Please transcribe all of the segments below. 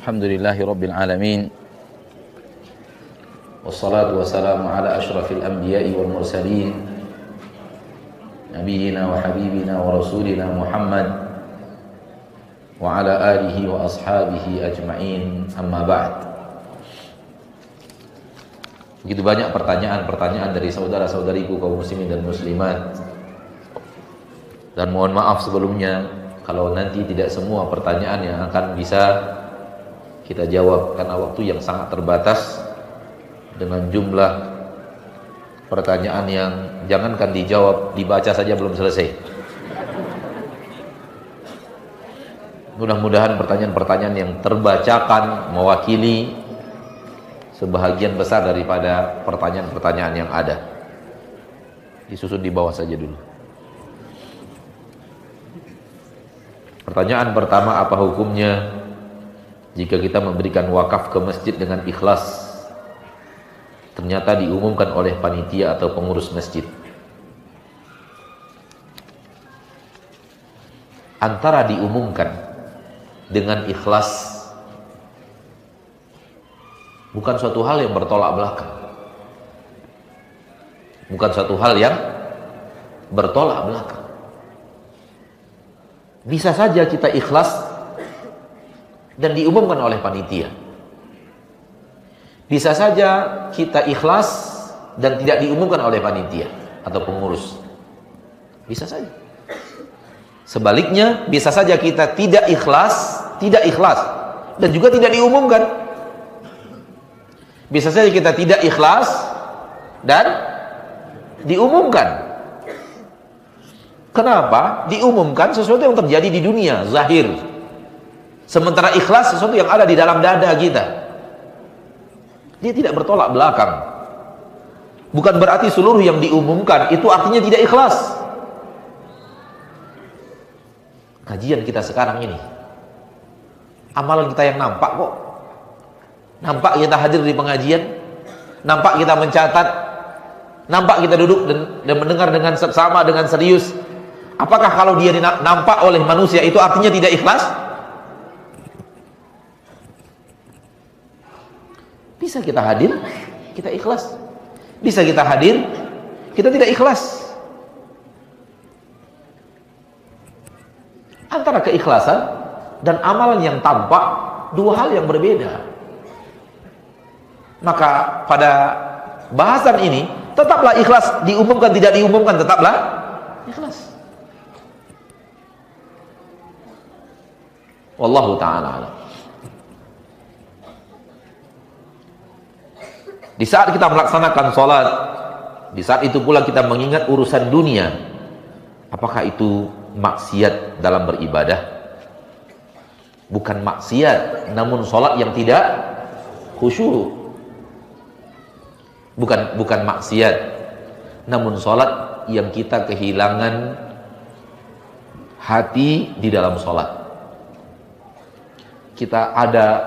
Alhamdulillahi Rabbil Alamin. Wassalatu wassalamu ala ashrafil anbiya'i wal mursalin, nabiyyina wa habibina wa rasulina Muhammad wa ala alihi wa ashabihi ajma'in, amma ba'd. Begitu banyak pertanyaan-pertanyaan dari saudara-saudariku kaum muslimin dan muslimat. Dan mohon maaf sebelumnya kalau nanti tidak semua pertanyaan yang akan bisa kita jawab, karena waktu yang sangat terbatas dengan jumlah pertanyaan yang jangankan dijawab, dibaca saja belum selesai. Mudah-mudahan pertanyaan-pertanyaan yang terbacakan mewakili sebahagian besar daripada pertanyaan-pertanyaan yang ada. Disusun di bawah saja dulu. Pertanyaan pertama, apa hukumnya jika kita memberikan wakaf ke masjid dengan ikhlas, ternyata diumumkan oleh panitia atau pengurus masjid? Antara diumumkan dengan ikhlas bukan suatu hal yang bertolak belakang. Bukan suatu hal yang bertolak belakang. Bisa saja kita ikhlas dan diumumkan oleh panitia. Bisa saja kita ikhlas dan tidak diumumkan oleh panitia atau pengurus. Bisa saja. Sebaliknya, bisa saja kita tidak ikhlas dan juga tidak diumumkan. Bisa saja kita tidak ikhlas dan diumumkan. Kenapa? Diumumkan sesuatu yang terjadi di dunia, zahir. Sementara ikhlas sesuatu yang ada di dalam dada kita. Dia tidak bertolak belakang. Bukan berarti seluruh yang diumumkan itu artinya tidak ikhlas. Kajian kita sekarang ini, amalan kita yang nampak kok. Nampak kita hadir di pengajian, nampak kita mencatat, nampak kita duduk dan mendengar dengan seksama, dengan serius. Apakah kalau dia nampak oleh manusia itu artinya tidak ikhlas? Bisa kita hadir, kita ikhlas. Bisa kita hadir, kita tidak ikhlas. Antara keikhlasan dan amalan yang tampak, dua hal yang berbeda. Maka pada bahasan ini, tetaplah ikhlas, diumumkan tidak diumumkan, tetaplah ikhlas. Wallahu ta'ala alam. Di saat kita melaksanakan sholat, di saat itu pula kita mengingat urusan dunia, apakah itu maksiat dalam beribadah? Bukan maksiat, namun sholat yang tidak khusyuk. Bukan maksiat, namun sholat yang kita kehilangan hati di dalam sholat. Kita ada,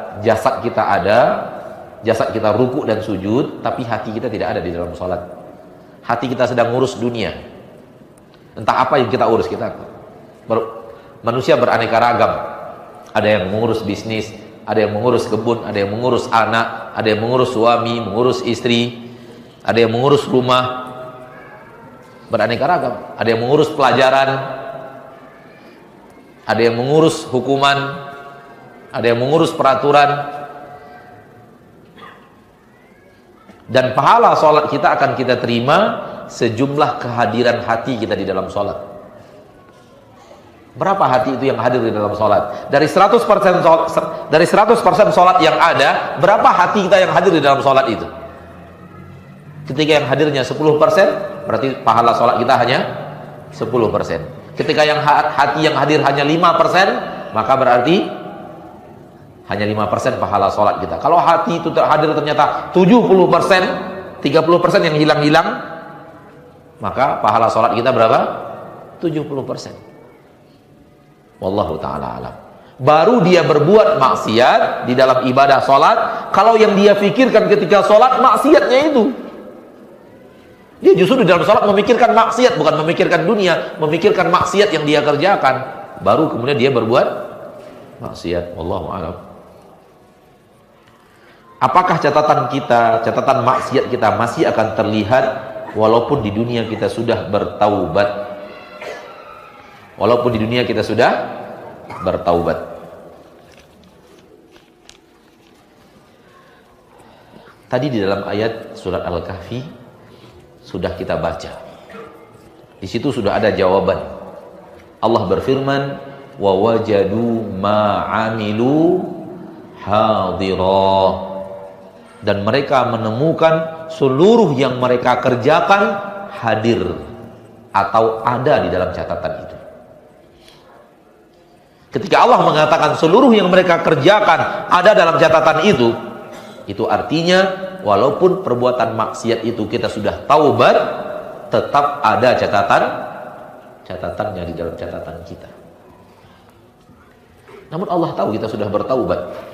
jasad kita ruku dan sujud, tapi hati kita tidak ada di dalam sholat. Hati kita sedang ngurus dunia. Entah apa yang kita urus, manusia beraneka ragam. Ada yang mengurus bisnis, ada yang mengurus kebun, ada yang mengurus anak, ada yang mengurus suami, mengurus istri, ada yang mengurus rumah. Beraneka ragam. Ada yang mengurus pelajaran, ada yang mengurus hukuman, ada yang mengurus peraturan. Dan pahala sholat kita akan kita terima sejumlah kehadiran hati kita di dalam sholat. Berapa hati itu yang hadir di dalam sholat? Dari 100% sholat yang ada, berapa hati kita yang hadir di dalam sholat itu? Ketika yang hadirnya 10%, berarti pahala sholat kita hanya 10%. Ketika yang hati yang hadir hanya 5%, maka berarti hanya 5% pahala sholat kita. Kalau hati itu hadir ternyata 70%, 30% yang hilang-hilang, maka pahala sholat kita berapa? 70%. Wallahu ta'ala alam. Baru dia berbuat maksiat di dalam ibadah sholat kalau yang dia pikirkan ketika sholat maksiatnya itu. Dia justru di dalam sholat memikirkan maksiat, bukan memikirkan dunia, memikirkan maksiat yang dia kerjakan. Baru kemudian dia berbuat maksiat. Wallahu a'lam. Apakah catatan kita, catatan maksiat kita masih akan terlihat walaupun di dunia kita sudah bertaubat? Walaupun di dunia kita sudah bertaubat. Tadi di dalam ayat surat Al-Kahfi sudah kita baca. Di situ sudah ada jawaban. Allah berfirman, "Wa wajadu ma 'amilu hadira." Dan mereka menemukan seluruh yang mereka kerjakan hadir atau ada di dalam catatan itu. Ketika Allah mengatakan seluruh yang mereka kerjakan ada dalam catatan itu artinya walaupun perbuatan maksiat itu kita sudah taubat, tetap ada catatannya di dalam catatan kita. Namun Allah tahu kita sudah bertaubat.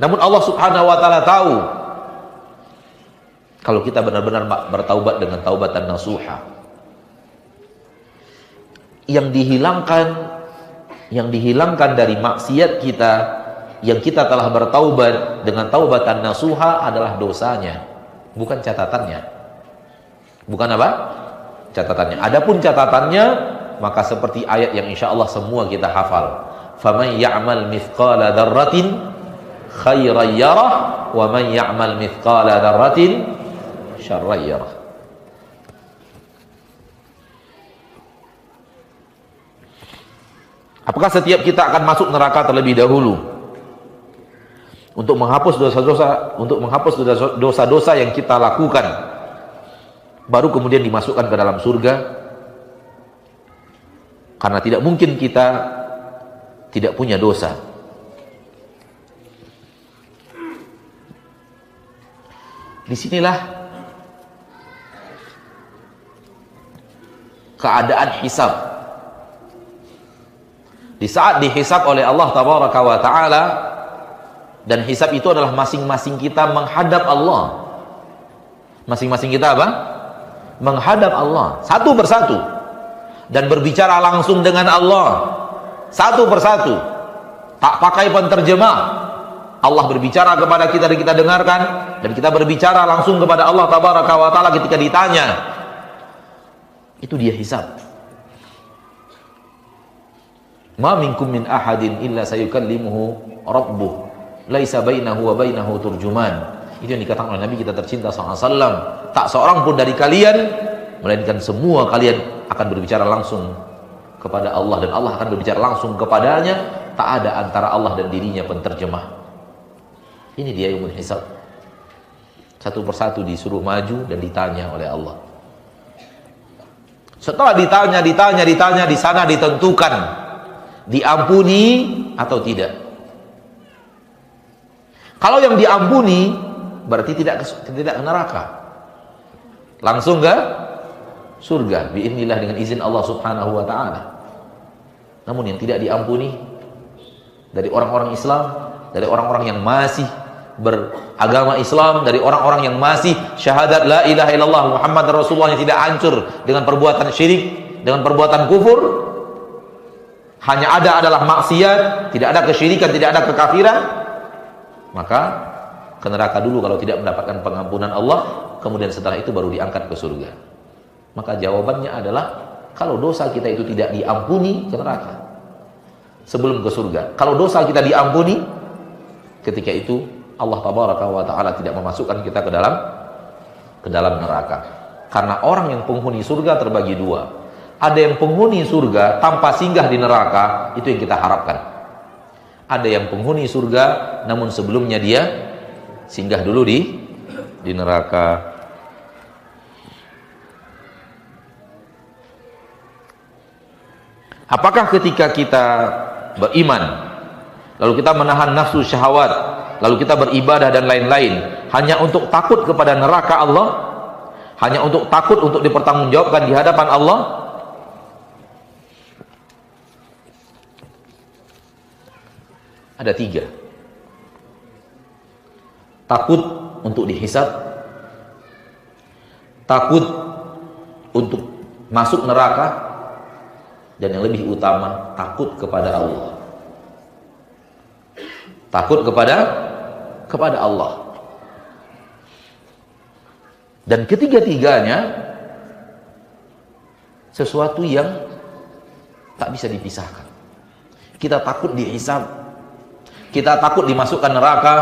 Namun Allah Subhanahu wa taala tahu kalau kita benar-benar bertaubat dengan taubatan nasuha. Yang dihilangkan dari maksiat kita, yang kita telah bertaubat dengan taubatan nasuha adalah dosanya, bukan catatannya. Bukan apa? Catatannya. Adapun catatannya, maka seperti ayat yang insya Allah semua kita hafal. Faman ya'mal mithqala dzarratin khairan yarah wa man ya'mal mithqala dzarratin syarran yarah. Apakah setiap kita akan masuk neraka terlebih dahulu untuk menghapus dosa-dosa yang kita lakukan, baru kemudian dimasukkan ke dalam surga? Karena tidak mungkin kita tidak punya dosa. Disinilah keadaan hisab. Di saat dihisab oleh Allah Tabaraka wa Ta'ala, dan hisab itu adalah masing-masing kita menghadap Allah. Masing-masing kita apa? Menghadap Allah satu persatu dan berbicara langsung dengan Allah satu persatu, tak pakai penterjemah. Allah berbicara kepada kita dan kita dengarkan, dan kita berbicara langsung kepada Allah Tabaraka wa Ta'ala ketika ditanya. Itu dia hisab. Ma minkum min ahadin illa sayukallimuhu rabbuh laisa bainahu wa bainahu turjuman. Itu yang dikatakan oleh Nabi kita tercinta SAW. Tak seorang pun dari kalian, melainkan semua kalian akan berbicara langsung kepada Allah, dan Allah akan berbicara langsung kepadanya. Tak ada antara Allah dan dirinya penterjemah. Ini dia yaumul hisab. Satu persatu disuruh maju dan ditanya oleh Allah. Setelah ditanya, di sana ditentukan diampuni atau tidak. Kalau yang diampuni berarti tidak ke neraka, langsung ke surga biiznillah dengan izin Allah Subhanahu wa Ta'ala. Namun yang tidak diampuni dari orang-orang Islam, dari orang-orang yang masih beragama Islam, dari orang-orang yang masih syahadat la ilaha illallah Muhammad Rasulullah, yang tidak hancur dengan perbuatan syirik, dengan perbuatan kufur, hanya adalah maksiat, tidak ada kesyirikan, tidak ada kekafiran, maka ke neraka dulu kalau tidak mendapatkan pengampunan Allah, kemudian setelah itu baru diangkat ke surga. Maka jawabannya adalah kalau dosa kita itu tidak diampuni, ke neraka sebelum ke surga. Kalau dosa kita diampuni, ketika itu Allah Tabaraka wa Ta'ala tidak memasukkan kita ke dalam neraka. Karena orang yang penghuni surga terbagi dua. Ada yang penghuni surga tanpa singgah di neraka, itu yang kita harapkan. Ada yang penghuni surga namun sebelumnya dia singgah dulu di neraka. Apakah ketika kita beriman, lalu kita menahan nafsu syahwat, lalu kita beribadah dan lain-lain, hanya untuk takut kepada neraka Allah, hanya untuk takut untuk dipertanggungjawabkan di hadapan Allah? Ada tiga. Takut untuk dihisab, takut untuk masuk neraka, dan yang lebih utama takut kepada Allah. Takut kepada Allah. Dan ketiga-tiganya sesuatu yang tak bisa dipisahkan. Kita takut dihisab, kita takut dimasukkan neraka,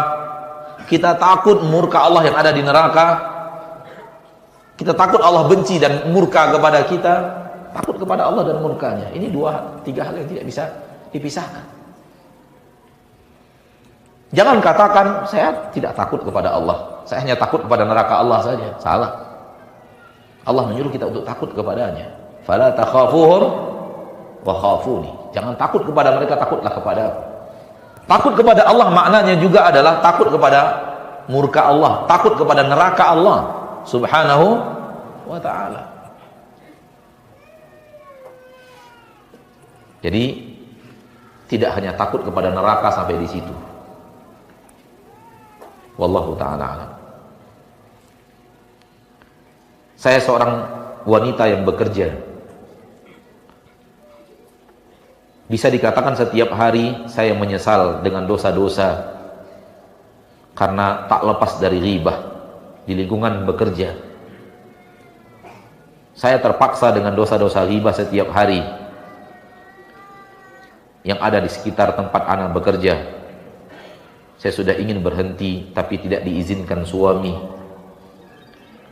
kita takut murka Allah yang ada di neraka, kita takut Allah benci dan murka kepada kita, takut kepada Allah dan murkanya. Ini tiga hal yang tidak bisa dipisahkan. Jangan katakan saya tidak takut kepada Allah, saya hanya takut kepada neraka Allah saja. Salah. Allah menyuruh kita untuk takut kepadanya. Fala takhafuhum wa khafuni. Jangan takut kepada mereka, takutlah kepada aku. Takut kepada Allah maknanya juga adalah takut kepada murka Allah, takut kepada neraka Allah Subhanahu wa ta'ala. Jadi tidak hanya takut kepada neraka sampai di situ. Wallahu ta'ala alam. Saya seorang wanita yang bekerja. Bisa dikatakan setiap hari saya menyesal dengan dosa-dosa karena tak lepas dari ghibah di lingkungan bekerja. Saya terpaksa dengan dosa-dosa ghibah setiap hari yang ada di sekitar tempat anak bekerja. Saya sudah ingin berhenti tapi tidak diizinkan suami.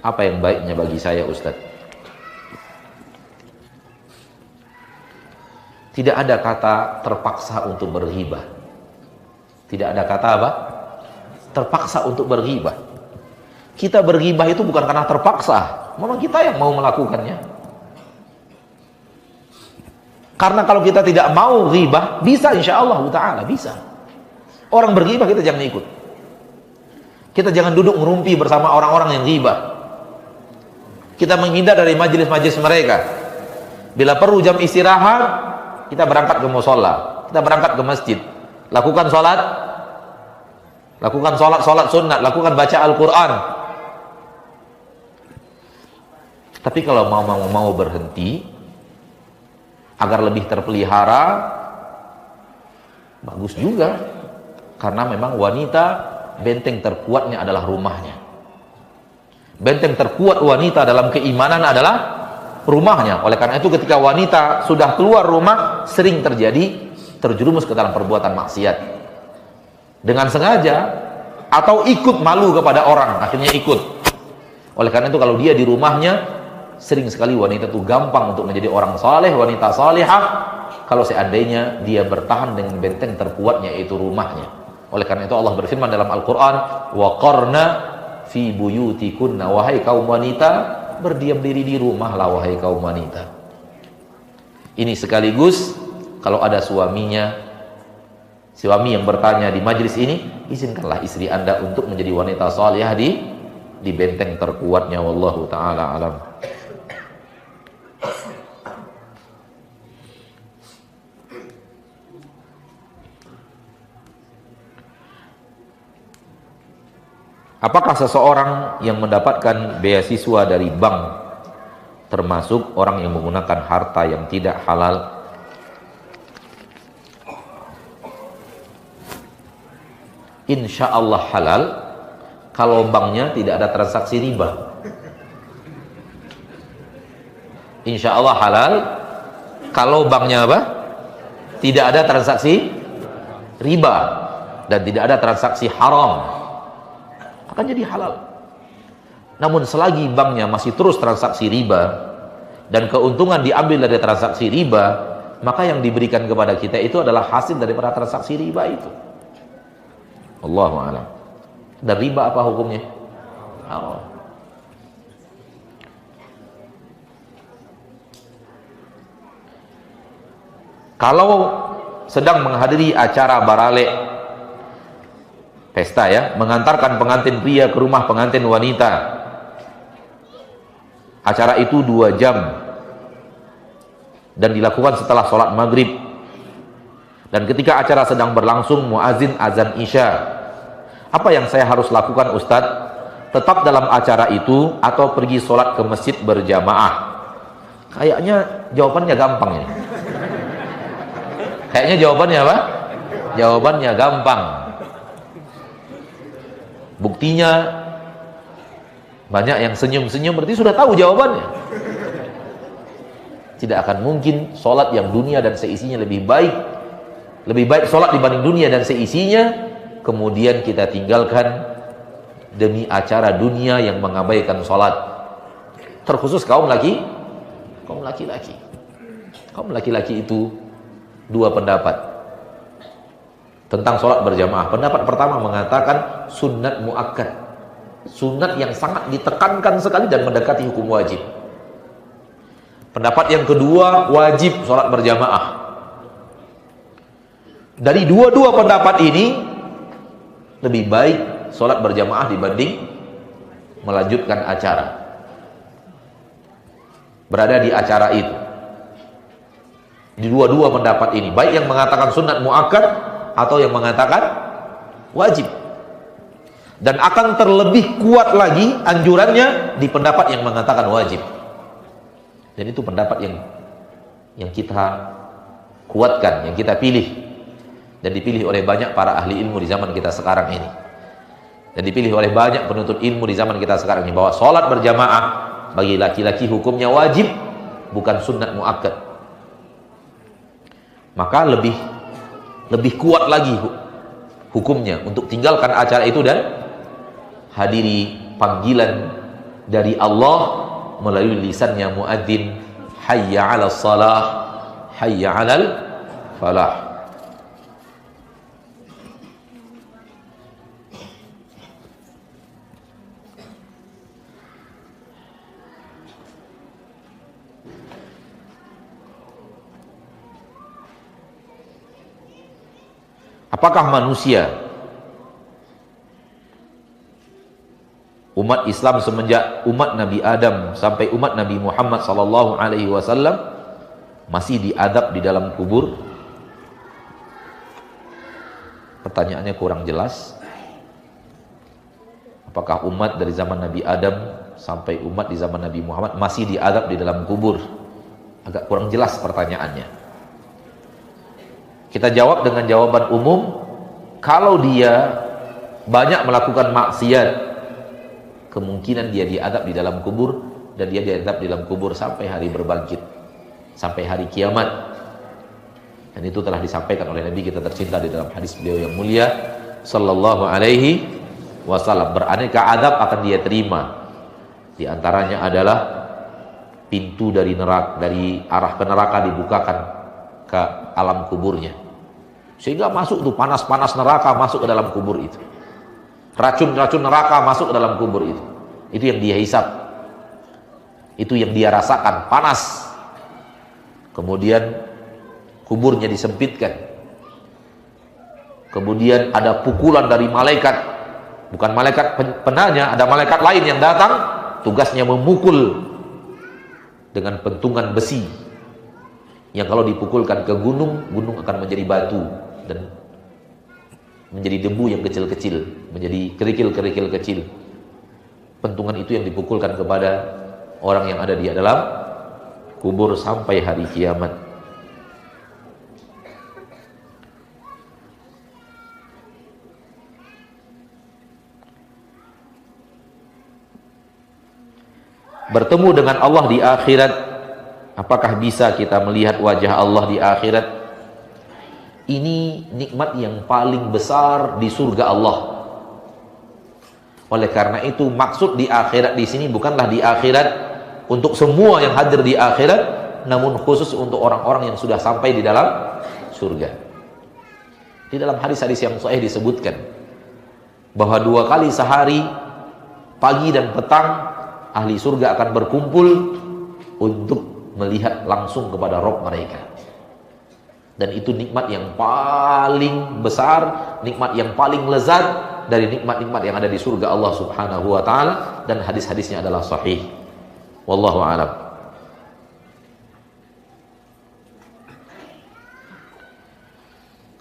Apa yang baiknya bagi saya, Ustaz? Tidak ada kata terpaksa untuk berghibah. Tidak ada kata apa? Terpaksa untuk berghibah. Kita berghibah itu bukan karena terpaksa, memang kita yang mau melakukannya. Karena kalau kita tidak mau ghibah, bisa insyaallah ta'ala, bisa. Orang berghibah kita jangan ikut. Kita jangan duduk ngerumpi bersama orang-orang yang ghibah. Kita menghindar dari majelis-majelis mereka. Bila perlu jam istirahat, kita berangkat ke musholla, kita berangkat ke masjid, lakukan sholat sunat, lakukan baca Al-Quran. Tapi kalau mau berhenti agar lebih terpelihara, bagus juga, karena memang wanita benteng terkuatnya adalah rumahnya. Benteng terkuat wanita dalam keimanan adalah rumahnya. Oleh karena itu ketika wanita sudah keluar rumah, sering terjadi terjerumus ke dalam perbuatan maksiat dengan sengaja atau ikut malu kepada orang, akhirnya ikut. Oleh karena itu kalau dia di rumahnya, sering sekali wanita itu gampang untuk menjadi orang saleh, wanita salihah, kalau seandainya dia bertahan dengan benteng terkuatnya, yaitu rumahnya. Oleh karena itu Allah berfirman dalam Al-Quran, wa qarna fi buyutikunna, wahai kaum wanita, berdiam diri di rumah lah wahai kaum wanita. Ini sekaligus kalau ada suami yang bertanya di majlis ini, izinkanlah istri Anda untuk menjadi wanita salihah di benteng terkuatnya. Wallahu ta'ala alam. Apakah seseorang yang mendapatkan beasiswa dari bank termasuk orang yang menggunakan harta yang tidak halal? Insya Allah halal kalau banknya tidak ada transaksi riba. Insya Allah halal kalau banknya apa? Tidak ada transaksi riba dan tidak ada transaksi haram, akan jadi halal. Namun selagi banknya masih terus transaksi riba dan keuntungan diambil dari transaksi riba, maka yang diberikan kepada kita itu adalah hasil daripada transaksi riba itu. Allahu a'lam. Dan riba apa hukumnya? Haram. Kalau sedang menghadiri acara barale, pesta ya, mengantarkan pengantin pria ke rumah pengantin wanita. Acara itu 2 jam dan dilakukan setelah sholat maghrib. Dan ketika acara sedang berlangsung, muazin azan isya. Apa yang saya harus lakukan, Ustadz? Tetap dalam acara itu atau pergi sholat ke masjid berjamaah? Kayaknya jawabannya gampang ini. Kayaknya jawabannya apa? Jawabannya gampang. Buktinya banyak yang senyum-senyum, berarti sudah tahu jawabannya. Tidak akan mungkin sholat yang dunia dan seisinya lebih baik sholat dibanding dunia dan seisinya, kemudian kita tinggalkan demi acara dunia yang mengabaikan sholat. Terkhusus kaum laki-laki. Kaum laki-laki itu dua pendapat tentang sholat berjamaah. Pendapat pertama mengatakan sunnat muakkad, sunnat yang sangat ditekankan sekali dan mendekati hukum wajib. Pendapat yang kedua, wajib sholat berjamaah. Dari dua-dua pendapat ini, lebih baik sholat berjamaah dibanding melanjutkan acara, berada di acara itu. Di dua-dua pendapat ini, baik yang mengatakan sunnat muakkad atau yang mengatakan wajib. Dan akan terlebih kuat lagi anjurannya di pendapat yang mengatakan wajib. Dan itu pendapat yang kita kuatkan, yang kita pilih, dan dipilih oleh banyak para ahli ilmu di zaman kita sekarang ini, dan dipilih oleh banyak penuntut ilmu di zaman kita sekarang ini, bahwa sholat berjamaah bagi laki-laki hukumnya wajib, bukan sunnat muakkad. Maka lebih kuat lagi hukumnya untuk tinggalkan acara itu dan hadiri panggilan dari Allah melalui lisannya muadzin, hayya 'alas shalah, hayya 'alal falah. Apakah manusia, umat Islam semenjak umat Nabi Adam sampai umat Nabi Muhammad SAW masih diadab di dalam kubur? Pertanyaannya kurang jelas. Apakah umat dari zaman Nabi Adam sampai umat di zaman Nabi Muhammad masih diadab di dalam kubur? Agak kurang jelas pertanyaannya. Kita jawab dengan jawaban umum, kalau dia banyak melakukan maksiat, kemungkinan dia diadab di dalam kubur, dan dia diadab di dalam kubur sampai hari berbangkit, sampai hari kiamat. Dan itu telah disampaikan oleh Nabi kita tercinta di dalam hadis beliau yang mulia sallallahu alaihi wasallam. Beraneka adab akan dia terima. Di antaranya adalah pintu dari neraka, dari arah ke neraka dibukakan ke alam kuburnya, sehingga masuk tuh panas-panas neraka masuk ke dalam kubur itu, racun-racun neraka masuk ke dalam kubur itu. Itu yang dia hisap, itu yang dia rasakan, panas. Kemudian kuburnya disempitkan, kemudian ada pukulan dari malaikat, bukan malaikat penanya, ada malaikat lain yang datang, tugasnya memukul dengan pentungan besi, yang kalau dipukulkan ke gunung, gunung akan menjadi batu dan menjadi debu yang kecil-kecil, menjadi kerikil-kerikil kecil. Pentungan itu yang dipukulkan kepada orang yang ada di dalam kubur sampai hari kiamat. Bertemu dengan Allah di akhirat, apakah bisa kita melihat wajah Allah di akhirat? Ini nikmat yang paling besar di surga Allah. Oleh karena itu, maksud di akhirat di sini bukanlah di akhirat untuk semua yang hadir di akhirat, namun khusus untuk orang-orang yang sudah sampai di dalam surga. Di dalam hadis-hadis yang sahih disebutkan bahwa 2 kali sehari, pagi dan petang, ahli surga akan berkumpul untuk melihat langsung kepada Rabb mereka. Dan itu nikmat yang paling besar, nikmat yang paling lezat dari nikmat-nikmat yang ada di surga Allah Subhanahu wa taala, dan hadis-hadisnya adalah sahih. Wallahu a'lam.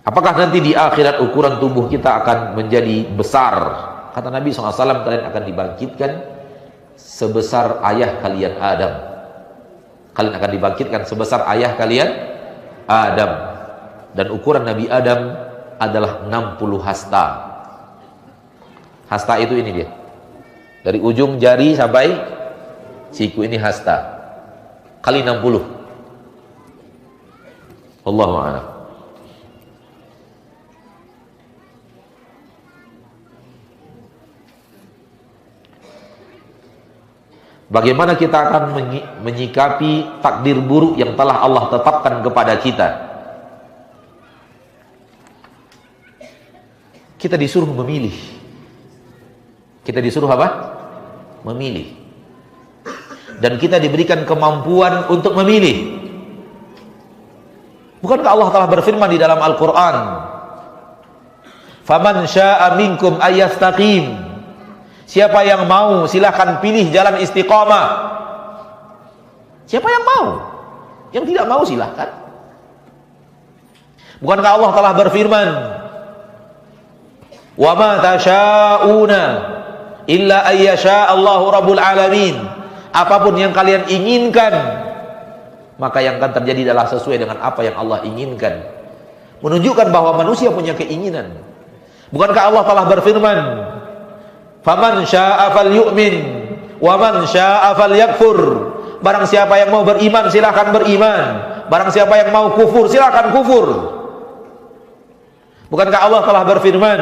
Apakah nanti di akhirat ukuran tubuh kita akan menjadi besar? Kata Nabi SAW, kalian akan dibangkitkan sebesar ayah kalian Adam. Kalian akan dibangkitkan sebesar ayah kalian Adam. Dan ukuran Nabi Adam adalah 60 hasta. Hasta itu ini dia. Dari ujung jari sampai siku ini hasta. Kali 60. Wallahu a'lam. Bagaimana kita akan menyikapi takdir buruk yang telah Allah tetapkan kepada kita? Kita disuruh memilih. Kita disuruh apa? Memilih. Dan kita diberikan kemampuan untuk memilih. Bukankah Allah telah berfirman di dalam Al-Quran, "Faman syaa'a minkum ayyastaqim." Siapa yang mau silahkan pilih jalan istiqamah. Siapa yang mau? Yang tidak mau silahkan. Bukankah Allah telah berfirman, "Wa ma tasyauna illa ayyasha Allahu rabbul alamin." Apapun yang kalian inginkan, maka yang akan terjadi adalah sesuai dengan apa yang Allah inginkan. Menunjukkan bahwa manusia punya keinginan. Bukankah Allah telah berfirman, "Faman syaa'a falyu'min wa man syaa'a falyakfur." Barang siapa yang mau beriman silakan beriman, barang siapa yang mau kufur silakan kufur. Bukankah Allah telah berfirman,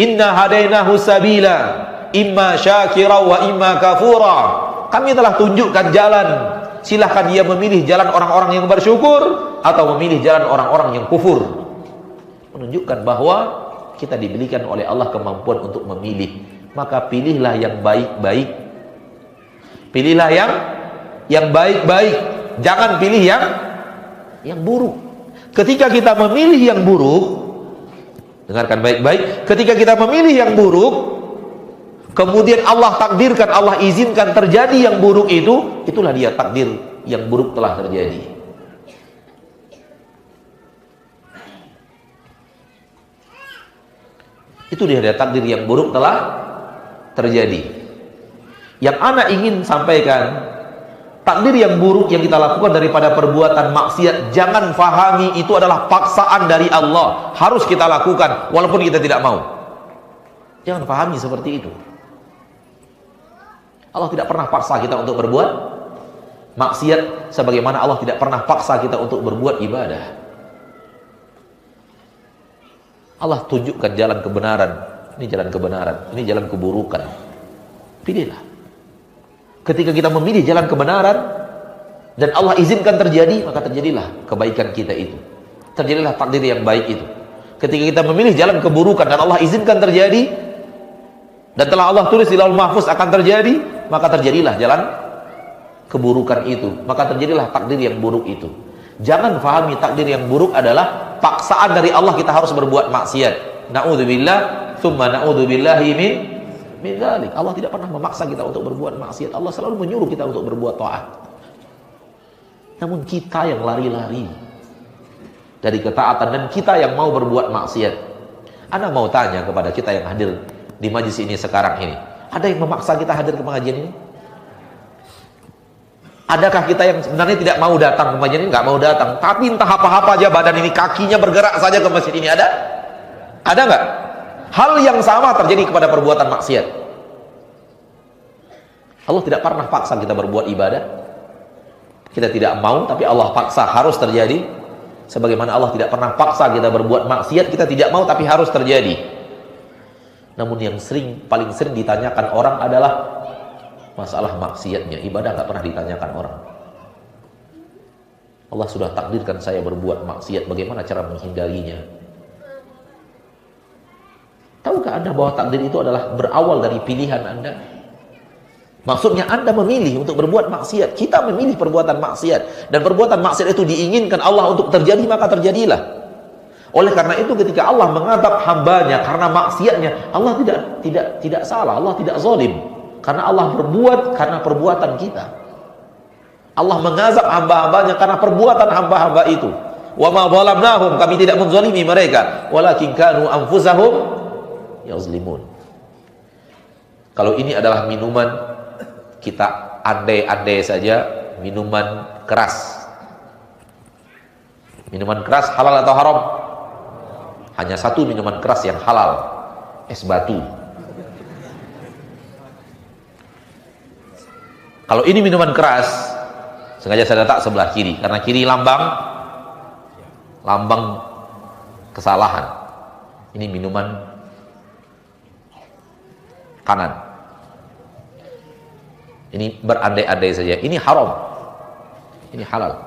"Inna hadainahu sabila imma syakira wa imma kafura." Kami telah tunjukkan jalan, silahkan dia memilih jalan orang-orang yang bersyukur atau memilih jalan orang-orang yang kufur. Menunjukkan bahwa kita diberikan oleh Allah kemampuan untuk memilih. Maka pilihlah yang baik-baik. Pilihlah yang baik-baik. Jangan pilih yang buruk. Ketika kita memilih yang buruk, dengarkan baik-baik, ketika kita memilih yang buruk, kemudian Allah takdirkan, Allah izinkan terjadi yang buruk itu, itulah dia takdir yang buruk telah terjadi. Itu dia takdir yang buruk telah terjadi. Yang anak ingin sampaikan, takdir yang buruk yang kita lakukan daripada perbuatan maksiat, jangan fahami itu adalah paksaan dari Allah, harus kita lakukan walaupun kita tidak mau. Jangan fahami seperti itu. Allah tidak pernah paksa kita untuk berbuat maksiat, sebagaimana Allah tidak pernah paksa kita untuk berbuat ibadah. Allah tunjukkan jalan kebenaran. Ini jalan kebenaran, ini jalan keburukan. Pilihlah. Ketika kita memilih jalan kebenaran dan Allah izinkan terjadi, maka terjadilah kebaikan kita itu. Terjadilah takdir yang baik itu. Ketika kita memilih jalan keburukan dan Allah izinkan terjadi, dan telah Allah tulis di Lauhul Mahfuz akan terjadi, maka terjadilah jalan keburukan itu. Maka terjadilah takdir yang buruk itu. Jangan fahami takdir yang buruk adalah paksaan dari Allah kita harus berbuat maksiat. Na'udzubillah, tsumma na'udzubillahi min dzalik. Allah tidak pernah memaksa kita untuk berbuat maksiat. Allah selalu menyuruh kita untuk berbuat taat. Namun kita yang lari-lari dari ketaatan dan kita yang mau berbuat maksiat. Ana mau tanya kepada kita yang hadir di majlis ini sekarang ini, ada yang memaksa kita hadir ke pengajian ini? Adakah kita yang sebenarnya tidak mau datang ke masjid ini? Nggak mau datang, tapi entah apa-apa aja badan ini, kakinya bergerak saja ke masjid ini. Ada? Ada nggak? Hal yang sama terjadi kepada perbuatan maksiat. Allah tidak pernah paksa kita berbuat ibadah. Kita tidak mau, tapi Allah paksa harus terjadi. Sebagaimana Allah tidak pernah paksa kita berbuat maksiat, kita tidak mau, tapi harus terjadi. Namun yang paling sering ditanyakan orang adalah masalah maksiatnya. Ibadah nggak pernah ditanyakan orang. Allah sudah takdirkan saya berbuat maksiat, bagaimana cara menghindarinya? Tahukah Anda bahwa takdir itu adalah berawal dari pilihan Anda? Maksudnya Anda memilih untuk berbuat maksiat. Kita memilih perbuatan maksiat, dan perbuatan maksiat itu diinginkan Allah untuk terjadi, maka terjadilah. Oleh karena itu ketika Allah mengadab hambanya karena maksiatnya, Allah tidak salah, Allah tidak zalim. Karena Allah berbuat karena perbuatan kita. Allah mengazab hamba-hambanya karena perbuatan hamba-hamba itu. Wa ma zalamnahum, kami tidak menzalimi mereka, walakin kanu anfusahum yazlimun. Kalau ini adalah minuman, kita andai-andai saja minuman keras. Minuman keras halal atau haram? Hanya satu minuman keras yang halal, es batu. Kalau ini minuman keras, sengaja saya letak sebelah kiri, karena kiri lambang kesalahan. Ini minuman kanan. Ini berandai-andai saja. Ini haram. Ini halal.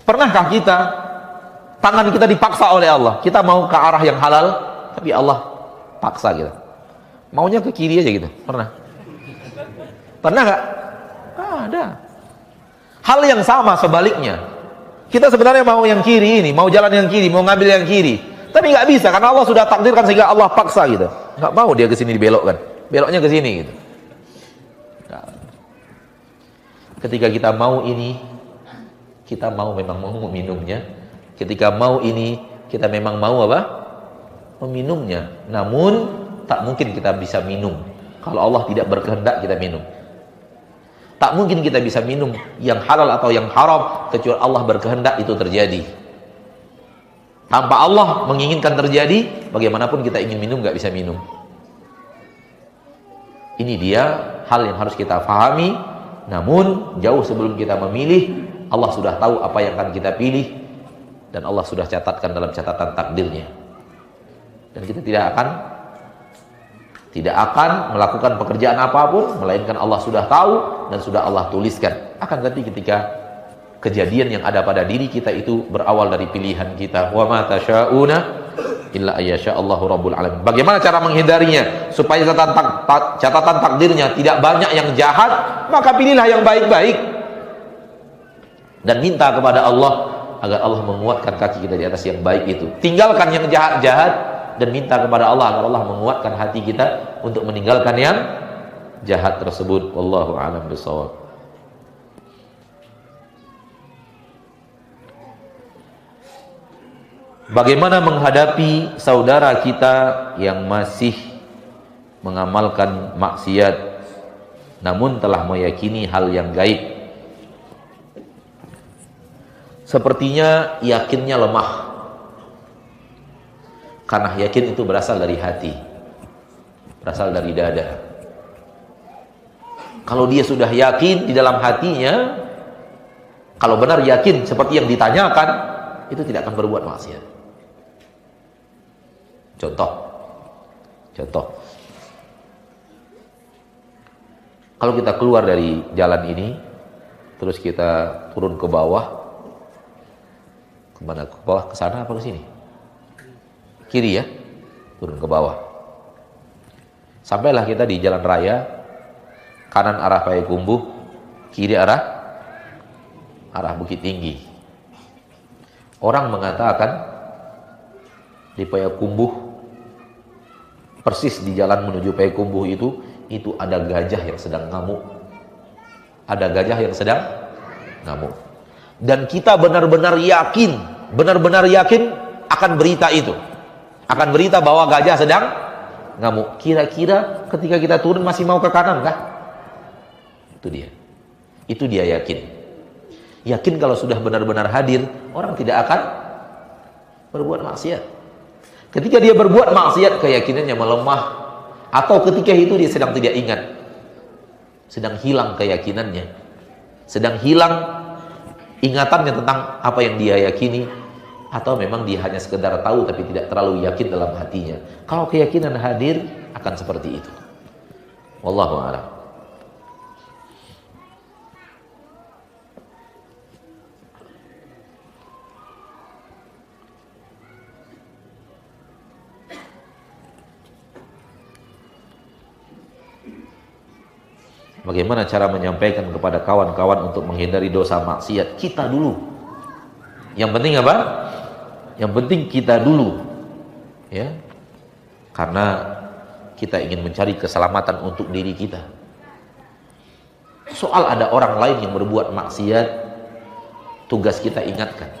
Pernahkah kita, tangan kita dipaksa oleh Allah, kita mau ke arah yang halal, tapi Allah paksa kita, maunya ke kiri aja gitu? Pernah? Pernah nggak? Ada. Hal yang sama sebaliknya, kita sebenarnya mau yang kiri ini, mau jalan yang kiri, mau ngambil yang kiri, tapi nggak bisa karena Allah sudah takdirkan sehingga Allah paksa gitu. Nggak mau dia ke sini dibelokkan, beloknya ke sini gitu. Nah, ketika kita mau ini, kita mau memang mau meminumnya. Ketika mau ini, kita memang mau apa? Meminumnya. Namun tak mungkin kita bisa minum kalau Allah tidak berkehendak kita minum. Tak mungkin kita bisa minum yang halal atau yang haram kecuali Allah berkehendak itu terjadi. Tanpa Allah menginginkan terjadi, bagaimanapun kita ingin minum nggak bisa minum. Ini dia hal yang harus kita pahami. Namun jauh sebelum kita memilih, Allah sudah tahu apa yang akan kita pilih, dan Allah sudah catatkan dalam catatan takdirnya. Dan kita tidak akan melakukan pekerjaan apapun melainkan Allah sudah tahu dan sudah Allah tuliskan. Akan tetapi ketika kejadian yang ada pada diri kita itu berawal dari pilihan kita, wa ma tasyauna illa ayyasha Allahu rabbul alamin. Bagaimana cara menghindarinya supaya catatan takdirnya tidak banyak yang jahat? Maka pilihlah yang baik-baik dan minta kepada Allah agar Allah menguatkan kaki kita di atas yang baik itu. Tinggalkan yang jahat-jahat dan minta kepada Allah agar Allah menguatkan hati kita untuk meninggalkan yang jahat tersebut. Wallahu a'lam bishawab. Bagaimana menghadapi saudara kita yang masih mengamalkan maksiat namun telah meyakini hal yang gaib? Sepertinya yakinnya lemah. Karena yakin itu berasal dari hati, berasal dari dada. Kalau dia sudah yakin di dalam hatinya, kalau benar yakin seperti yang ditanyakan, itu tidak akan berbuat maksiat. Contoh. Kalau kita keluar dari jalan ini, terus kita turun ke bawah, kemana? Ke bawah, ke sana apa ke sini? Kiri ya, turun ke bawah. Sampailah kita di jalan raya, kanan arah Payakumbuh, kiri arah Bukit Tinggi. Orang mengatakan di Payakumbuh, persis di jalan menuju Payakumbuh itu ada gajah yang sedang ngamuk. Ada gajah yang sedang ngamuk. Dan kita benar-benar yakin akan berita itu. Akan berita bahwa gajah sedang ngamuk. Kira-kira ketika kita turun masih mau ke kanan kah? Itu dia yakin. Yakin kalau sudah benar-benar hadir, orang tidak akan berbuat maksiat. Ketika dia berbuat maksiat, keyakinannya melemah, atau ketika itu dia sedang tidak ingat, sedang hilang keyakinannya, sedang hilang ingatannya tentang apa yang dia yakini, atau memang dia hanya sekedar tahu tapi tidak terlalu yakin dalam hatinya. Kalau keyakinan hadir, akan seperti itu. Wallahu a'lam. Bagaimana cara menyampaikan kepada kawan-kawan untuk menghindari dosa maksiat? Kita dulu. Yang penting apa? Yang penting kita dulu, ya, karena kita ingin mencari keselamatan untuk diri kita. Soal ada orang lain yang berbuat maksiat, tugas kita ingatkan.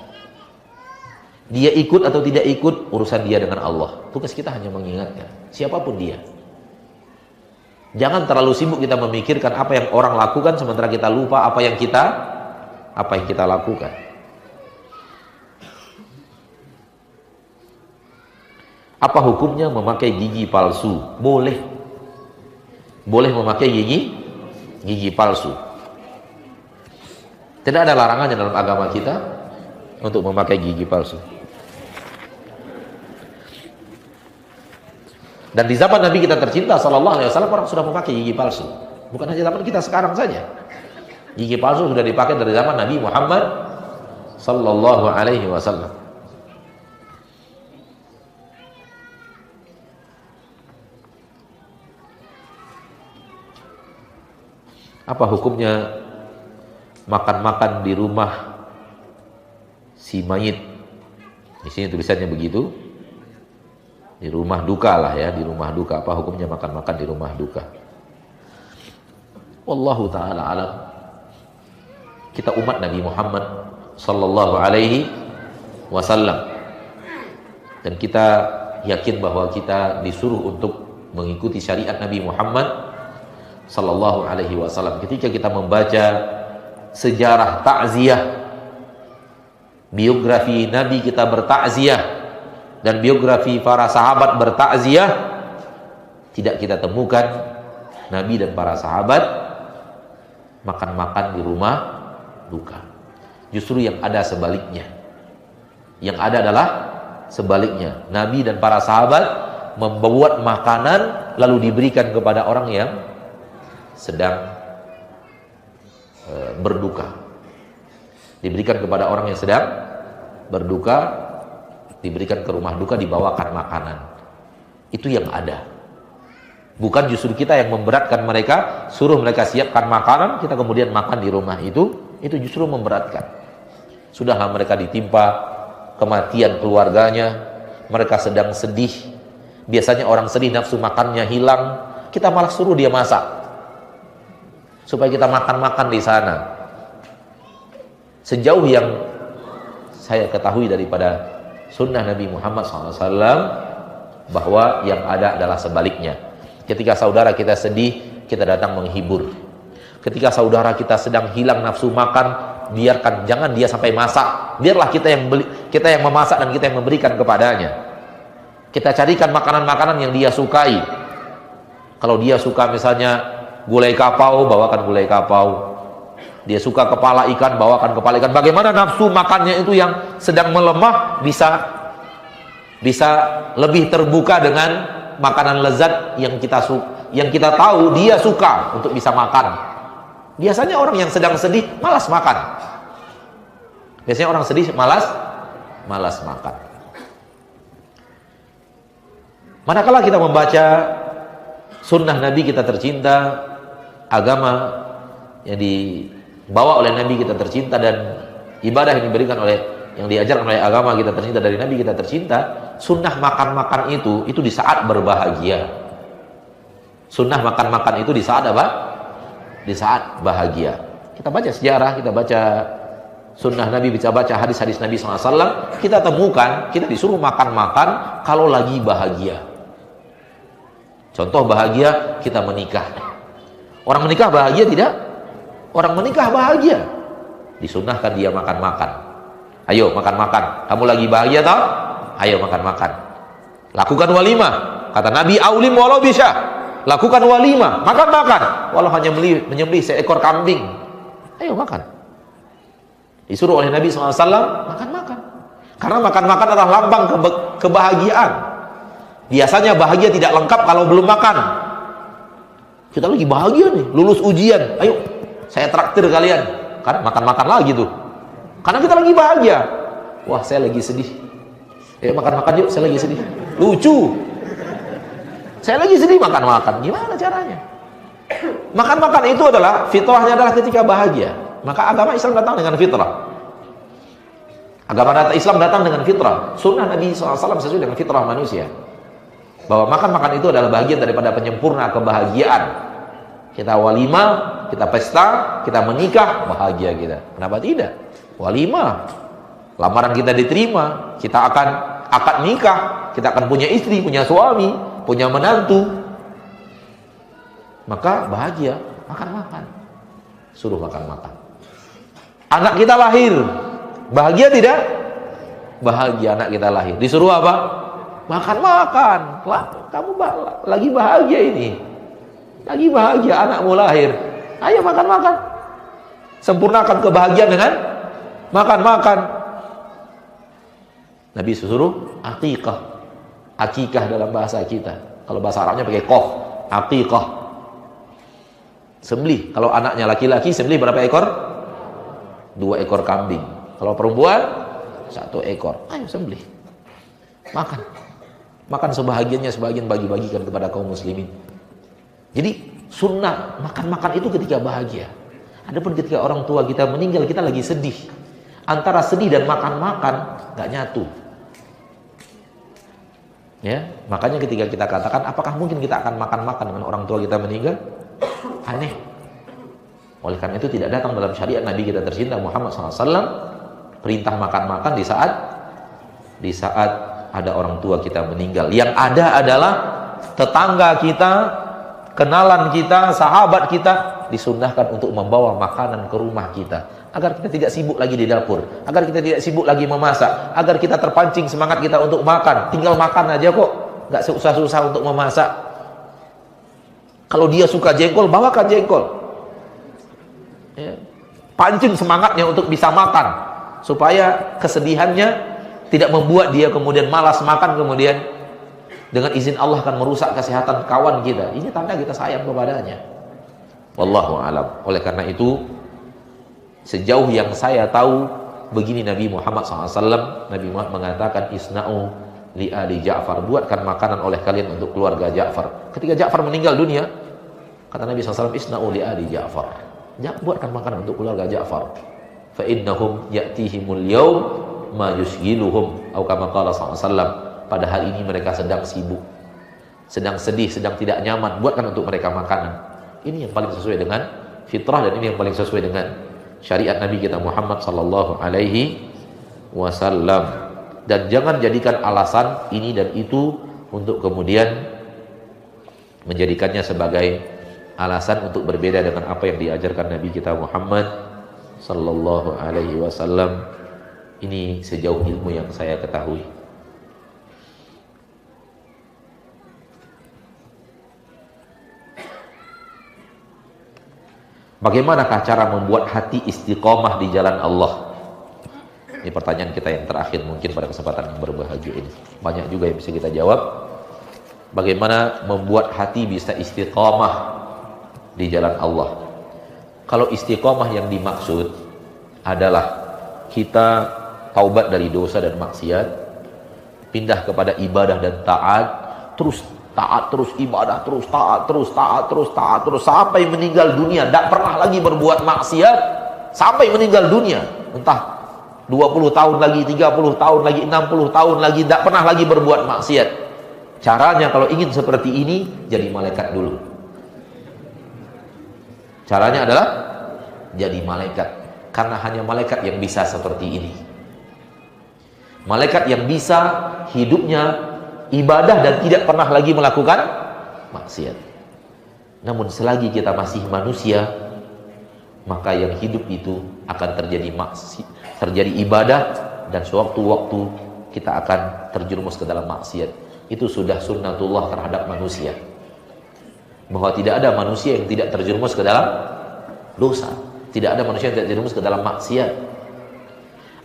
Dia ikut atau tidak ikut, urusan dia dengan Allah. Tugas kita hanya mengingatkan, siapapun dia. Jangan terlalu sibuk kita memikirkan apa yang orang lakukan, sementara kita lupa apa yang kita lakukan. Apa hukumnya memakai gigi palsu? Boleh. Boleh memakai gigi palsu. Tidak ada larangannya dalam agama kita untuk memakai gigi palsu. Dan di zaman Nabi kita tercinta sallallahu alaihi wasallam orang sudah memakai gigi palsu. Bukan hanya zaman kita sekarang saja. Gigi palsu sudah dipakai dari zaman Nabi Muhammad sallallahu alaihi wasallam. Apa hukumnya makan-makan di rumah si mayit? Di sini tulisannya begitu. Di rumah duka lah ya, di rumah duka. Apa hukumnya makan-makan di rumah duka? Wallahu ta'ala alam. Kita umat Nabi Muhammad sallallahu alaihi wasallam, dan kita yakin bahwa kita disuruh untuk mengikuti syariat Nabi Muhammad sallallahu alaihi wasallam. Ketika kita membaca sejarah takziah, biografi Nabi kita bertakziah, dan biografi para sahabat bertakziah, tidak kita temukan Nabi dan para sahabat makan-makan di rumah duka. Justru yang ada sebaliknya. Yang ada adalah sebaliknya. Nabi dan para sahabat membuat makanan lalu diberikan kepada orang yang sedang berduka. Diberikan kepada orang yang sedang berduka, diberikan ke rumah duka, dibawakan makanan. Itu yang ada. Bukan justru kita yang memberatkan mereka, suruh mereka siapkan makanan, kita kemudian makan di rumah itu justru memberatkan. Sudahlah mereka ditimpa kematian keluarganya, mereka sedang sedih. Biasanya orang sedih nafsu makannya hilang, kita malah suruh dia masak supaya kita makan-makan di sana. Sejauh yang saya ketahui daripada sunnah Nabi Muhammad SAW, bahwa yang ada adalah sebaliknya. Ketika saudara kita sedih, kita datang menghibur. Ketika saudara kita sedang hilang nafsu makan, biarkan, jangan dia sampai masak. Biarlah kita yang memasak dan kita yang memberikan kepadanya. Kita carikan makanan-makanan yang dia sukai. Kalau dia suka misalnya gulai kapau, bawakan gulai kapau. Dia suka kepala ikan, bawakan kepala ikan. Bagaimana nafsu makannya itu yang sedang melemah bisa lebih terbuka dengan makanan lezat yang kita tahu dia suka untuk bisa makan. Biasanya orang yang sedang sedih malas makan. Biasanya orang sedih malas makan. Manakala kita membaca sunnah Nabi kita tercinta, agama yang dibawa oleh Nabi kita tercinta, dan ibadah yang diberikan yang diajarkan oleh agama kita tercinta dari Nabi kita tercinta, sunnah makan-makan itu di saat berbahagia. Sunnah makan-makan itu di saat apa? Di saat bahagia. Kita baca sejarah, kita baca sunnah Nabi, kita baca hadis-hadis Nabi SAW, kita temukan kita disuruh makan-makan kalau lagi bahagia. Contoh bahagia, kita menikah. Orang menikah bahagia tidak? Orang menikah bahagia. Disunnahkan dia makan-makan. Ayo makan-makan. Kamu lagi bahagia tau? Ayo makan-makan. Lakukan walimah. Kata Nabi, aulim walau bisa. Lakukan walimah, makan-makan. Walau hanya menyembelih seekor kambing. Ayo makan. Disuruh oleh Nabi SAW makan-makan. Karena makan-makan adalah lambang kebahagiaan. Biasanya bahagia tidak lengkap kalau belum makan. Kita lagi bahagia nih, lulus ujian. Ayo, saya traktir kalian. Kan makan-makan lagi tuh. Karena kita lagi bahagia. Wah, saya lagi sedih. Ayo makan-makan yuk, saya lagi sedih. Lucu. Saya lagi sedih, makan-makan. Gimana caranya? Makan-makan itu adalah fitrahnya adalah ketika bahagia. Maka agama Islam datang dengan fitrah. Agama Islam datang dengan fitrah. Sunnah Nabi SAW sesuai dengan fitrah manusia. Bahwa makan-makan itu adalah bagian daripada penyempurna kebahagiaan. Kita walimah, kita pesta, kita menikah, bahagia kita. Kenapa tidak? Walimah, lamaran kita diterima, kita akan akad nikah, kita akan punya istri, punya suami, punya menantu. Maka bahagia, makan-makan. Suruh makan-makan. Anak kita lahir, bahagia tidak? Bahagia anak kita lahir. Disuruh apa? Makan-makan. Kamu lagi bahagia ini. Lagi bahagia anakmu lahir. Ayo makan-makan. Sempurnakan kebahagiaan dengan makan-makan. Nabi suruh aqiqah. Akikah dalam bahasa kita. Kalau bahasa Arabnya pakai qaf. Aqiqah. Sembelih. Kalau anaknya laki-laki, sembelih berapa ekor? 2 ekor kambing. Kalau perempuan, 1 ekor. Ayo sembelih. Makan. Makan sebahagiannya, sebagian bagi-bagikan kepada kaum muslimin. Jadi sunnah makan-makan itu ketika bahagia. Adapun ketika orang tua kita meninggal, kita lagi sedih. Antara sedih dan makan-makan nggak nyatu. Ya, makanya ketika kita katakan, apakah mungkin kita akan makan-makan dengan orang tua kita meninggal? Aneh. Oleh karena itu tidak datang dalam syariat Nabi kita tercinta Muhammad SAW perintah makan-makan di saat ada orang tua kita meninggal. Yang ada adalah tetangga kita, kenalan kita, sahabat kita disunnahkan untuk membawa makanan ke rumah kita, agar kita tidak sibuk lagi di dapur, agar kita tidak sibuk lagi memasak, agar kita terpancing semangat kita untuk makan. Tinggal makan aja kok, nggak susah-susah untuk memasak. Kalau dia suka jengkol, bawakan jengkol. Ya. Pancing semangatnya untuk bisa makan, supaya kesedihannya tidak membuat dia kemudian malas makan, kemudian dengan izin Allah akan merusak kesehatan kawan kita. Ini tanda kita sayang kepadanya. Wallahu a'lam. Oleh karena itu, sejauh yang saya tahu, begini Nabi Muhammad SAW. Nabi Muhammad mengatakan, isna'u li ali Ja'far. Buatkan makanan oleh kalian untuk keluarga Ja'far. Ketika Ja'far meninggal dunia, kata Nabi SAW, isna'u li ali Ja'far. Buatkan makanan untuk keluarga Ja'far. Fa innahum ya'tihimul yawm ma yushgiluhum. Atau kama qala SAW. Pada hari ini mereka sedang sibuk, sedang sedih, sedang tidak nyaman. Buatkan untuk mereka makanan. Ini yang paling sesuai dengan fitrah, dan ini yang paling sesuai dengan syariat Nabi kita Muhammad sallallahu alaihi wasallam. Dan jangan jadikan alasan ini dan itu untuk kemudian menjadikannya sebagai alasan untuk berbeda dengan apa yang diajarkan Nabi kita Muhammad sallallahu alaihi wasallam. Ini sejauh ilmu yang saya ketahui. Bagaimanakah cara membuat hati istiqomah di jalan Allah? Ini pertanyaan kita yang terakhir mungkin pada kesempatan yang berbahagia ini. Banyak juga yang bisa kita jawab. Bagaimana membuat hati bisa istiqomah di jalan Allah? Kalau istiqomah yang dimaksud adalah kita taubat dari dosa dan maksiat, pindah kepada ibadah dan taat, terus taat terus, ibadah terus, taat terus, taat terus, taat terus sampai meninggal dunia, tidak pernah lagi berbuat maksiat sampai meninggal dunia. Entah 20 tahun lagi, 30 tahun lagi, 60 tahun lagi, tidak pernah lagi berbuat maksiat. Caranya kalau ingin seperti ini, jadi malaikat dulu. Caranya adalah jadi malaikat, karena hanya malaikat yang bisa seperti ini. Malaikat yang bisa hidupnya ibadah dan tidak pernah lagi melakukan maksiat. Namun selagi kita masih manusia, maka yang hidup itu akan terjadi ibadah, dan sewaktu-waktu kita akan terjerumus ke dalam maksiat. Itu sudah sunnatullah terhadap manusia, bahwa tidak ada manusia yang tidak terjerumus ke dalam dosa, tidak ada manusia yang tidak terjerumus ke dalam maksiat.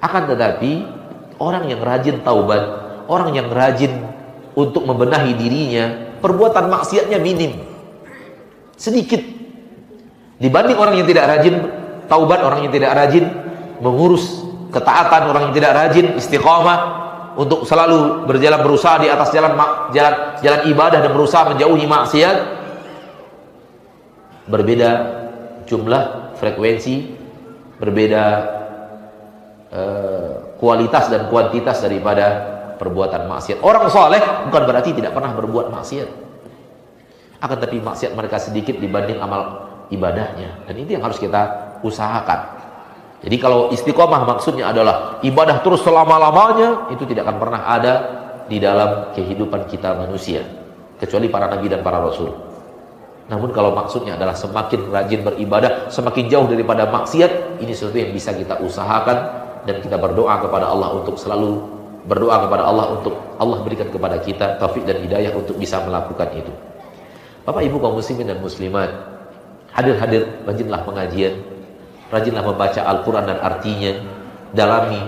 Akan tetapi orang yang rajin taubat, orang yang rajin untuk membenahi dirinya, perbuatan maksiatnya minim, sedikit, dibanding orang yang tidak rajin taubat, orang yang tidak rajin mengurus ketaatan, orang yang tidak rajin istiqomah untuk selalu berjalan, berusaha di atas jalan ibadah dan berusaha menjauhi maksiat. Berbeda jumlah, frekuensi, berbeda kualitas dan kuantitas daripada perbuatan maksiat. Orang soleh bukan berarti tidak pernah berbuat maksiat, akan tapi maksiat mereka sedikit dibanding amal ibadahnya, dan itu yang harus kita usahakan. Jadi kalau istiqomah maksudnya adalah ibadah terus selama-lamanya, itu tidak akan pernah ada di dalam kehidupan kita manusia, kecuali para nabi dan para rasul. Namun kalau maksudnya adalah semakin rajin beribadah, semakin jauh daripada maksiat, ini sesuatu yang bisa kita usahakan, dan kita berdoa kepada Allah untuk selalu berdoa kepada Allah untuk Allah berikan kepada kita taufik dan hidayah untuk bisa melakukan itu. Bapak Ibu kaum muslimin dan muslimat, hadir-hadir, rajinlah pengajian, rajinlah membaca Al-Quran dan artinya, dalami,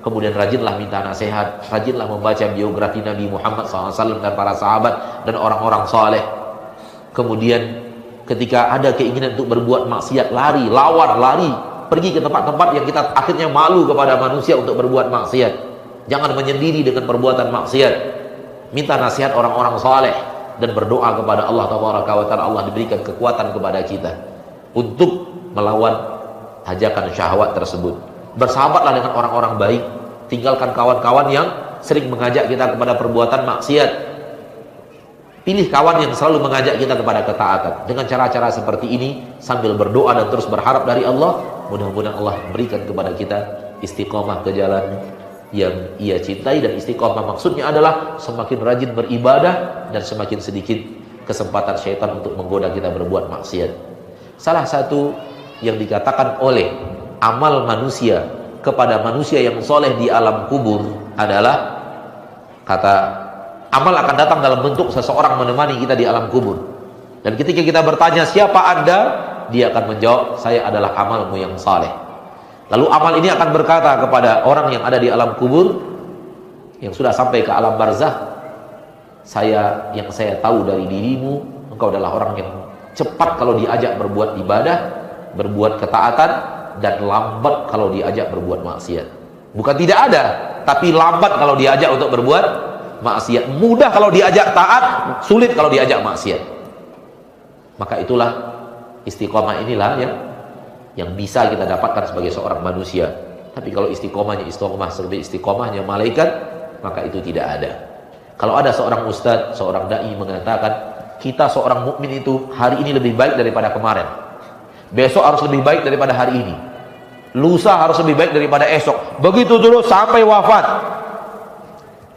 kemudian rajinlah minta nasihat, rajinlah membaca biografi Nabi Muhammad SAW dan para sahabat dan orang-orang saleh. Kemudian ketika ada keinginan untuk berbuat maksiat, lari, lawan, lari, pergi ke tempat-tempat yang kita akhirnya malu kepada manusia untuk berbuat maksiat. Jangan menyendiri dengan perbuatan maksiat. Minta nasihat orang-orang saleh dan berdoa kepada Allah Taala, Allah diberikan kekuatan kepada kita untuk melawan ajakan syahwat tersebut. Bersahabatlah dengan orang-orang baik, tinggalkan kawan-kawan yang sering mengajak kita kepada perbuatan maksiat. Pilih kawan yang selalu mengajak kita kepada ketaatan. Dengan cara-cara seperti ini, sambil berdoa dan terus berharap dari Allah, mudah-mudahan Allah berikan kepada kita istiqomah ke jalan yang ia cintai. Dan istiqomah maksudnya adalah semakin rajin beribadah dan semakin sedikit kesempatan syaitan untuk menggoda kita berbuat maksiat. Salah satu yang dikatakan oleh amal manusia kepada manusia yang soleh di alam kubur adalah, kata, amal akan datang dalam bentuk seseorang menemani kita di alam kubur. Dan ketika kita bertanya, siapa Anda? Dia akan menjawab, saya adalah amalmu yang saleh. Lalu amal ini akan berkata kepada orang yang ada di alam kubur, yang sudah sampai ke alam barzah, yang saya tahu dari dirimu, engkau adalah orang yang cepat kalau diajak berbuat ibadah, berbuat ketaatan, dan lambat kalau diajak berbuat maksiat. Bukan tidak ada, tapi lambat kalau diajak untuk berbuat maksiat, mudah kalau diajak taat, sulit kalau diajak maksiat. Maka itulah istiqomah inilah yang bisa kita dapatkan sebagai seorang manusia. Tapi kalau istiqomahnya seperti istiqomahnya malaikat, maka itu tidak ada. Kalau ada seorang ustadz, seorang dai mengatakan, kita seorang mukmin itu hari ini lebih baik daripada kemarin, besok harus lebih baik daripada hari ini, lusa harus lebih baik daripada esok, begitu dulu sampai wafat.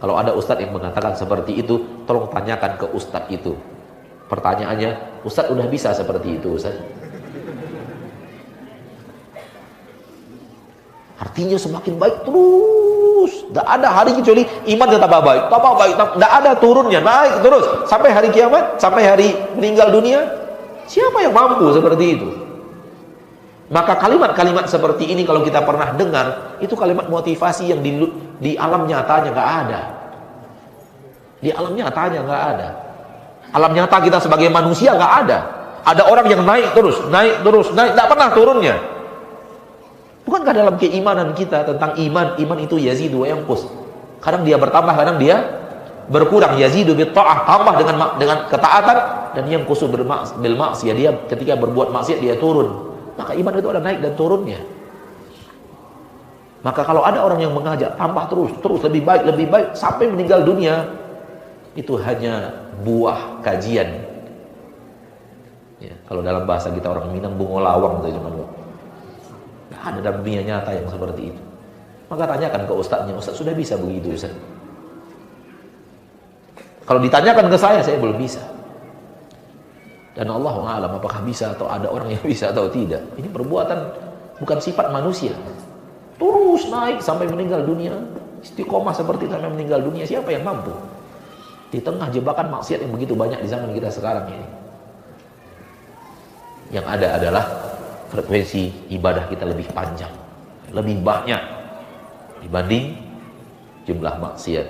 Kalau ada ustadz yang mengatakan seperti itu, tolong tanyakan ke ustadz itu. Pertanyaannya, ustadz udah bisa seperti itu, ustadz? Artinya semakin baik terus, tidak ada hari kecuali iman tetap baik, tidak ada turunnya, naik terus sampai hari kiamat, sampai hari meninggal dunia. Siapa yang mampu seperti itu? Maka kalimat-kalimat seperti ini kalau kita pernah dengar, itu kalimat motivasi yang di alam nyatanya nggak ada. Di alam nyatanya nggak ada. Alam nyata kita sebagai manusia nggak ada. Ada orang yang naik terus, naik, nggak pernah turunnya. Bukankah dalam keimanan kita tentang iman itu yazidu wa yanqus. Kadang dia bertambah, kadang dia berkurang. Yazidu bit ta'ah, tambah dengan ketaatan, dan yanqusu bil maksiyah, dia ketika berbuat maksiat dia turun. Maka iman itu ada naik dan turunnya. Maka kalau ada orang yang mengajak tambah terus lebih baik sampai meninggal dunia, itu hanya buah kajian. Ya, kalau dalam bahasa kita orang Minang, bungo lawang itu zaman dulu. Nggak ada dalam dunia nyata yang seperti itu. Maka tanyakan ke ustadznya, ustadz sudah bisa begitu ustadz? Kalau ditanyakan ke saya belum bisa. Dan Allahu a'lam apakah bisa atau ada orang yang bisa atau tidak. Ini perbuatan bukan sifat manusia. Terus naik sampai meninggal dunia, istiqomah seperti sampai meninggal dunia, siapa yang mampu? Di tengah jebakan maksiat yang begitu banyak di zaman kita sekarang ini. Yang ada adalah frekuensi ibadah kita lebih panjang, lebih banyak dibanding jumlah maksiat.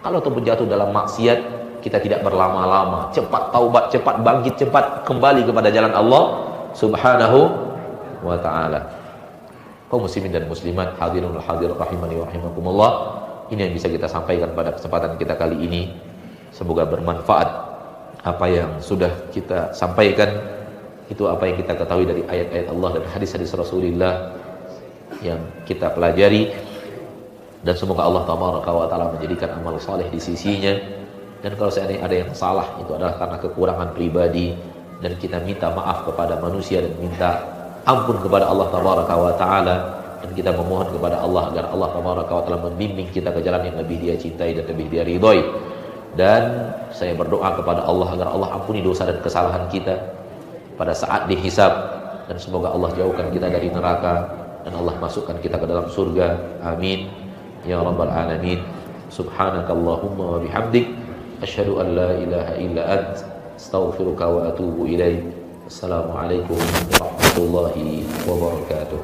Kalau jatuh dalam maksiat, kita tidak berlama-lama, cepat taubat, cepat bangkit, cepat kembali kepada jalan Allah Subhanahu wa ta'ala. Kaum muslimin dan muslimat, hadirun hadirat rahimani wa rahimakumullah, ini yang bisa kita sampaikan pada kesempatan kita kali ini. Semoga bermanfaat apa yang sudah kita sampaikan. Itu apa yang kita ketahui dari ayat-ayat Allah dan hadis-hadis Rasulullah yang kita pelajari. Dan semoga Allah Taala menjadikan amal saleh di sisinya. Dan kalau seandainya ada yang salah, itu adalah karena kekurangan pribadi, dan kita minta maaf kepada manusia dan minta ampun kepada Allah Taala, dan kita memohon kepada Allah agar Allah Taala membimbing kita ke jalan yang lebih Dia cintai dan lebih Dia ridhoi. Dan saya berdoa kepada Allah agar Allah ampuni dosa dan kesalahan kita pada saat dihisab, dan semoga Allah jauhkan kita dari neraka dan Allah masukkan kita ke dalam surga. Amin ya rabbal alamin. Subhanakallahumma wa bihamdik asyhadu an la ilaha illa ant astaghfiruka wa atubu ilaik. Assalamualaikum warahmatullahi wabarakatuh.